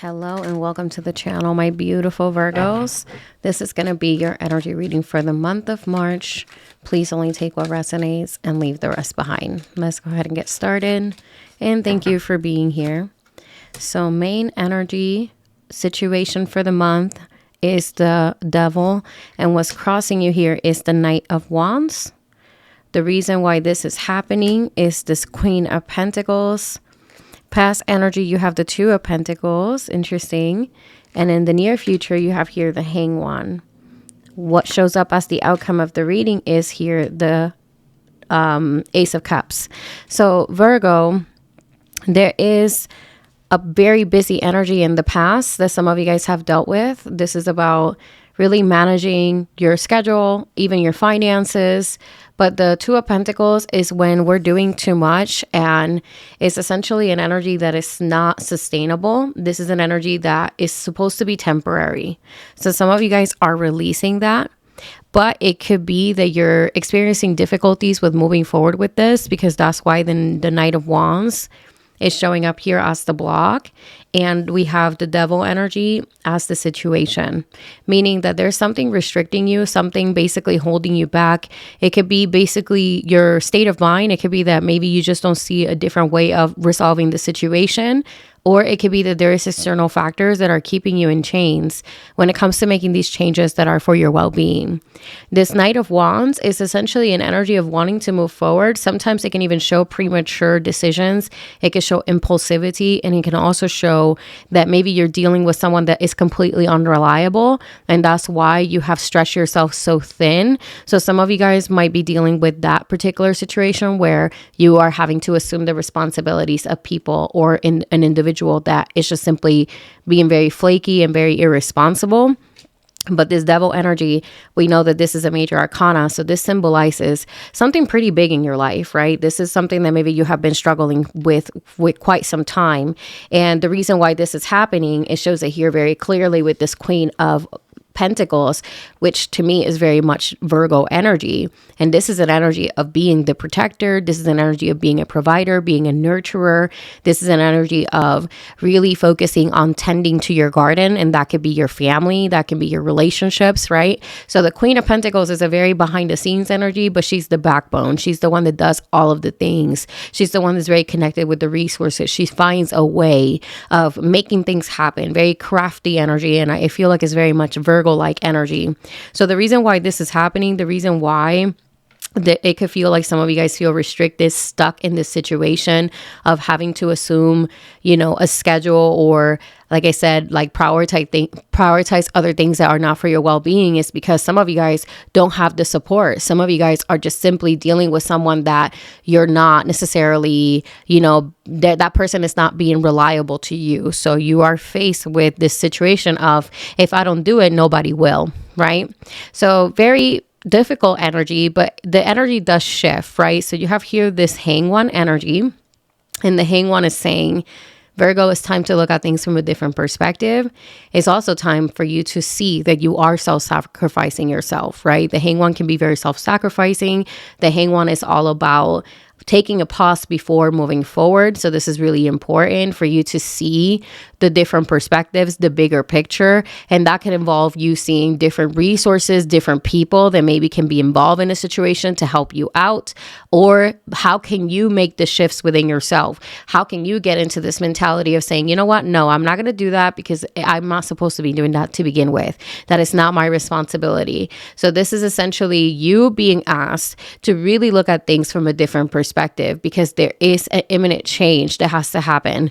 Hello and welcome to the channel, my beautiful Virgos. This is going to be your energy reading for the month of March. Please only take what resonates and leave the rest behind. Let's go ahead and get started. And thank you for being here. So main energy situation for the month is the Devil. And what's crossing you here is the Knight of Wands. The reason why this is happening is this Queen of Pentacles. Past energy, you have the Two of Pentacles. Interesting. And in the near future, you have here the Hanged One. What shows up as the outcome of the reading is here the Ace of Cups. So Virgo, there is a very busy energy in the past that some of you guys have dealt with. This is about really managing your schedule, even your finances. But the Two of Pentacles is when we're doing too much, and it's essentially an energy that is not sustainable. This is an energy that is supposed to be temporary. So some of you guys are releasing that, but it could be that you're experiencing difficulties with moving forward with this, because that's why the Knight of Wands is showing up here as the block, and we have the Devil energy as the situation, meaning that there's something restricting you, something basically holding you back. It could be basically your state of mind. It could be that maybe you just don't see a different way of resolving the situation, or it could be that there is external factors that are keeping you in chains when it comes to making these changes that are for your well-being. This Knight of Wands is essentially an energy of wanting to move forward. Sometimes it can even show premature decisions. It can show impulsivity, and it can also show that maybe you're dealing with someone that is completely unreliable, and that's why you have stretched yourself so thin. So some of you guys might be dealing with that particular situation where you are having to assume the responsibilities of people or in an individual that is just simply being very flaky and very irresponsible. But this Devil energy, we know that this is a major arcana. So this symbolizes something pretty big in your life, right? This is something that maybe you have been struggling with quite some time. And the reason why this is happening, it shows it here very clearly with this Queen of Pentacles, which to me is very much Virgo energy. And this is an energy of being the protector. This is an energy of being a provider, being a nurturer. This is an energy of really focusing on tending to your garden. And that could be your family. That can be your relationships, right? So the Queen of Pentacles is a very behind the scenes energy, but she's the backbone. She's the one that does all of the things. She's the one that's very connected with the resources. She finds a way of making things happen. Very crafty energy. And I feel like it's very much Virgo-like energy. So the reason why this is happening, the reason why that it could feel like some of you guys feel restricted, stuck in this situation of having to assume, a schedule, or like I said, like prioritize other things that are not for your well-being, is because some of you guys don't have the support. Some of you guys are just simply dealing with someone that you're not necessarily, that person is not being reliable to you. So you are faced with this situation of, if I don't do it, nobody will, right? So very difficult energy, but the energy does shift, right? So you have here this Hanged One energy, and the Hanged One is saying, Virgo, it's time to look at things from a different perspective. It's also time for you to see that you are self-sacrificing yourself, right? The Hanged One can be very self-sacrificing. The Hanged One is all about taking a pause before moving forward. So this is really important for you to see the different perspectives, the bigger picture. And that can involve you seeing different resources, different people that maybe can be involved in a situation to help you out. Or how can you make the shifts within yourself? How can you get into this mentality of saying, you know what? No, I'm not going to do that because I'm not supposed to be doing that to begin with. That is not my responsibility. So this is essentially you being asked to really look at things from a different perspective, because there is an imminent change that has to happen.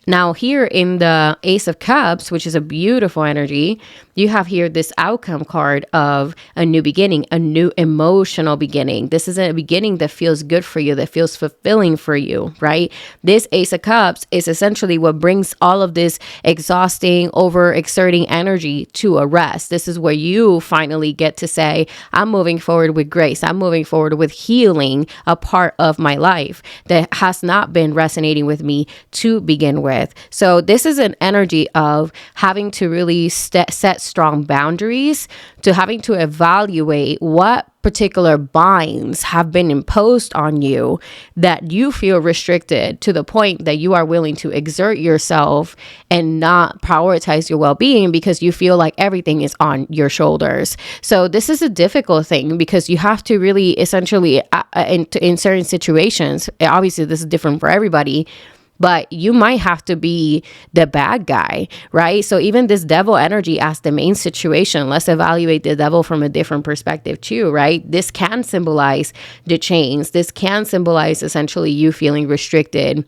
Now here in the Ace of Cups, which is a beautiful energy, you have here this outcome card of a new beginning, a new emotional beginning. This is a beginning that feels good for you, that feels fulfilling for you, right? This Ace of Cups is essentially what brings all of this exhausting, overexerting energy to a rest. This is where you finally get to say, I'm moving forward with grace. I'm moving forward with healing a part of my life that has not been resonating with me to begin with. with. So this is an energy of having to really set strong boundaries, to having to evaluate what particular binds have been imposed on you that you feel restricted to the point that you are willing to exert yourself and not prioritize your well-being because you feel like everything is on your shoulders. So this is a difficult thing because you have to really essentially in certain situations, obviously this is different for everybody, but you might have to be the bad guy, right? So even this devil energy as the main situation, let's evaluate the devil from a different perspective too, right? This can symbolize the chains. This can symbolize essentially you feeling restricted.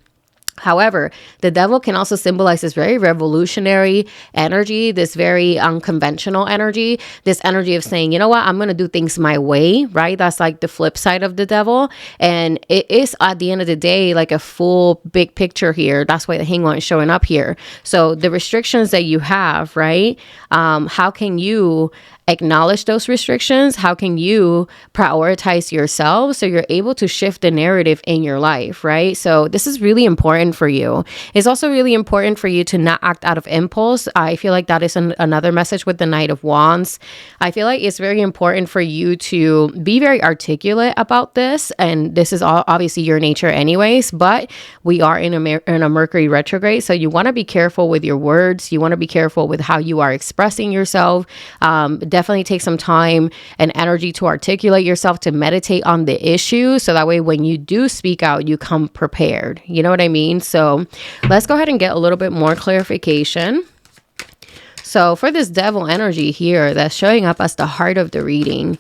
However, the devil can also symbolize this very revolutionary energy, this very unconventional energy, this energy of saying, you know what, I'm going to do things my way, right? That's like the flip side of the devil. And it is at the end of the day, like a full big picture here. That's why the hangman is showing up here. So the restrictions that you have, right? How can you acknowledge those restrictions? How can you prioritize yourself so you're able to shift the narrative in your life, right? So this is really important for you. It's also really important for you to not act out of impulse. I feel like that is another message with the Knight of Wands. I feel like it's very important for you to be very articulate about this. And this is all obviously your nature anyways, but we are in a Mercury retrograde. So you want to be careful with your words. You want to be careful with how you are expressing yourself. Definitely take some time and energy to articulate yourself, to meditate on the issue. So that way, when you do speak out, you come prepared. You know what I mean? So let's go ahead and get a little bit more clarification. So for this devil energy here that's showing up as the heart of the reading,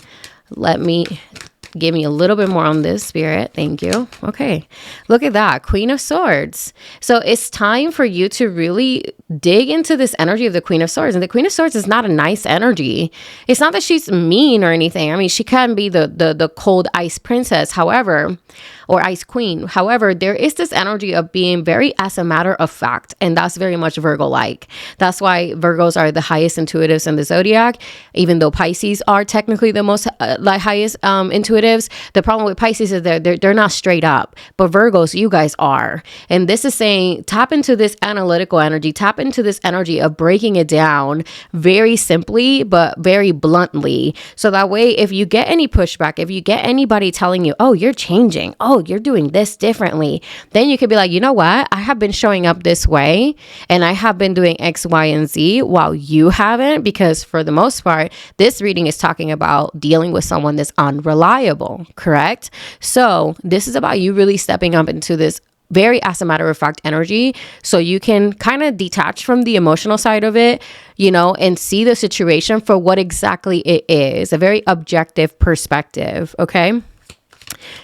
give me a little bit more on this, Spirit. Thank you. Okay. Look at that. Queen of Swords. So it's time for you to really dig into this energy of the Queen of Swords. And the Queen of Swords is not a nice energy. It's not that she's mean or anything. I mean, she can be the cold ice princess, however, or ice queen. However, there is this energy of being very as a matter of fact. And that's very much Virgo-like. That's why Virgos are the highest intuitives in the zodiac, even though Pisces are technically the most highest intuitives. The problem with Pisces is they're not straight up, but Virgos, you guys are. And this is saying tap into this analytical energy, tap into this energy of breaking it down very simply, but very bluntly. So that way, if you get any pushback, if you get anybody telling you, oh, you're changing, oh, you're doing this differently, then you could be like, you know what? I have been showing up this way and I have been doing X, Y, and Z while you haven't, because for the most part, this reading is talking about dealing with someone that's unreliable, correct? So this is about you really stepping up into this very as a matter of fact energy, so you can kind of detach from the emotional side of it, you know, and see the situation for what exactly it is, a very objective perspective. Okay.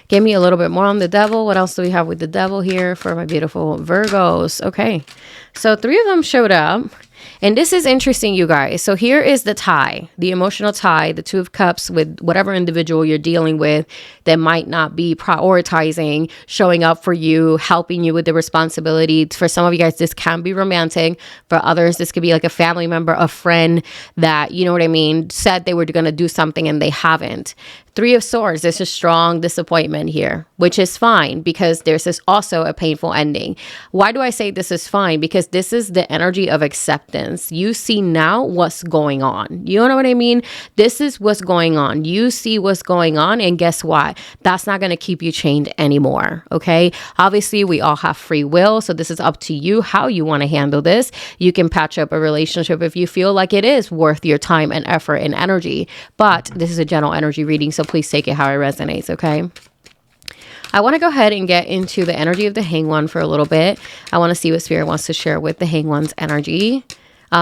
Give me a little bit more on the devil. What else do we have with the devil here for my beautiful Virgos? Okay. So 3 of them showed up. And this is interesting, you guys. So here is the tie, the emotional tie, the 2 of Cups with whatever individual you're dealing with that might not be prioritizing, showing up for you, helping you with the responsibility. For some of you guys, this can be romantic. For others, this could be like a family member, a friend that, you know what I mean, said they were going to do something and they haven't. 3 of Swords, there's a strong disappointment here, which is fine because there's this also a painful ending. Why do I say this is fine? Because this is the energy of acceptance. You see now what's going on. You know what I mean? This is what's going on. You see what's going on, and guess what? That's not going to keep you chained anymore, okay? Obviously, we all have free will, so this is up to you how you want to handle this. You can patch up a relationship if you feel like it is worth your time and effort and energy, but this is a general energy reading, so please take it how it resonates, okay? I want to go ahead and get into the energy of the Hangman for a little bit. I want to see what Spirit wants to share with the Hangman's energy.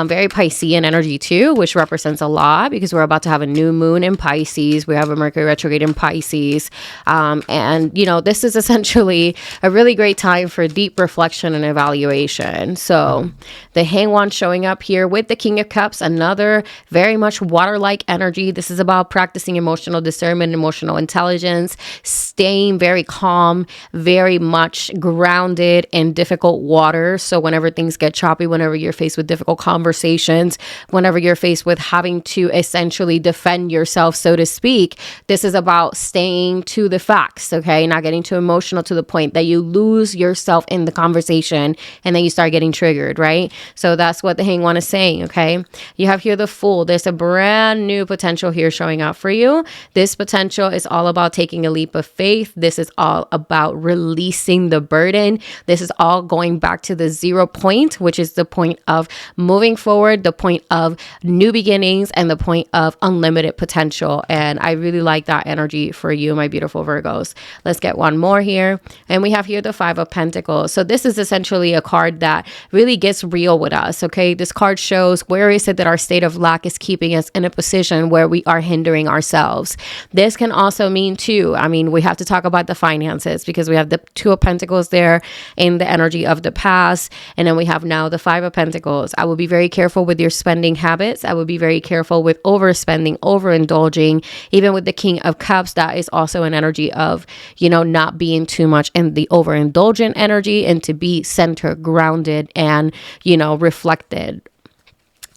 Very Piscean energy too, which represents a lot because we're about to have a new moon in Pisces. We have a Mercury retrograde in Pisces. And, you know, this is essentially a really great time for deep reflection and evaluation. So the Hangman showing up here with the King of Cups, another very much water-like energy. This is about practicing emotional discernment, emotional intelligence, staying very calm, very much grounded in difficult waters. So whenever things get choppy, whenever you're faced with difficult conversations, conversations, whenever you're faced with having to essentially defend yourself, so to speak, this is about staying to the facts, okay? Not getting too emotional to the point that you lose yourself in the conversation and then you start getting triggered, right? So that's what the Hanged One is saying, okay? You have here the Fool. There's a brand new potential here showing up for you. This potential is all about taking a leap of faith. This is all about releasing the burden. This is all going back to the 0 point, which is the point of moving forward, the point of new beginnings, and the point of unlimited potential. And I really like that energy for you, my beautiful Virgos. Let's get one more here. And we have here the Five of Pentacles. So this is essentially a card that really gets real with us, okay? This card shows where is it that our state of lack is keeping us in a position where we are hindering ourselves. This can also mean too, I mean, we have to talk about the finances because we have the Two of Pentacles there in the energy of the past. And then we have now the Five of Pentacles. I would be very careful with your spending habits. I would be very careful with overspending, overindulging. Even with the King of Cups, that is also an energy of, you know, not being too much in the overindulgent energy and to be centered, grounded, and, you know, reflected.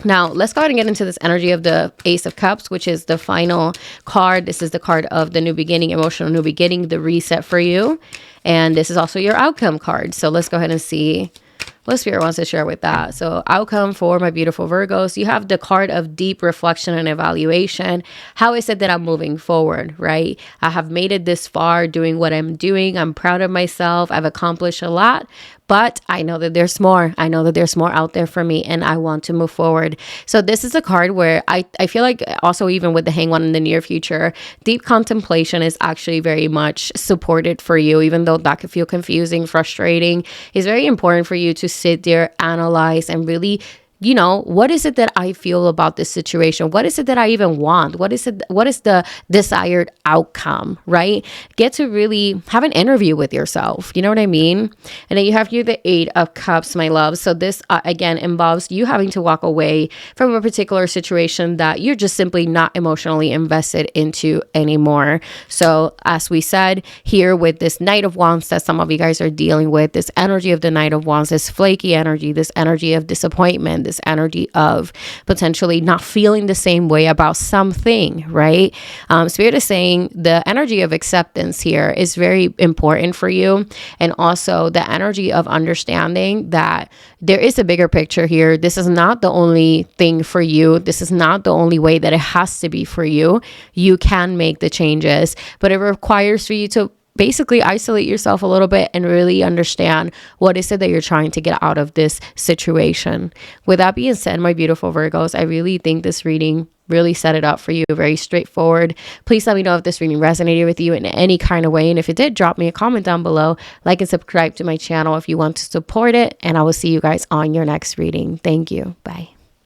Now, let's go ahead and get into this energy of the Ace of Cups, which is the final card. This is the card of the new beginning, emotional new beginning, the reset for you. And this is also your outcome card. So let's go ahead and see what Spirit wants to share with that. So outcome for my beautiful Virgos, you have the card of deep reflection and evaluation. How is it that I'm moving forward, right? I have made it this far doing what I'm doing. I'm proud of myself. I've accomplished a lot. But I know that there's more. I know that there's more out there for me and I want to move forward. So this is a card where I feel like also even with the Hanged One in the near future, deep contemplation is actually very much supported for you, even though that could feel confusing, frustrating. It's very important for you to sit there, analyze, and really, you know, what is it that I feel about this situation? What is it that I even want? What is the desired outcome, right? Get to really have an interview with yourself. You know what I mean? And then you have here the Eight of Cups, my love. So this, again, involves you having to walk away from a particular situation that you're just simply not emotionally invested into anymore. So as we said here with this Knight of Wands that some of you guys are dealing with, this energy of the Knight of Wands, this flaky energy, this energy of disappointment, this energy of potentially not feeling the same way about something, right? Spirit is saying the energy of acceptance here is very important for you. And also the energy of understanding that there is a bigger picture here. This is not the only thing for you. This is not the only way that it has to be for you. You can make the changes, but it requires for you to basically isolate yourself a little bit and really understand what is it that you're trying to get out of this situation. With that being said, my beautiful Virgos, I really think this reading really set it up for you. Very straightforward. Please let me know if this reading resonated with you in any kind of way. And if it did, drop me a comment down below. Like and subscribe to my channel if you want to support it. And I will see you guys on your next reading. Thank you. Bye.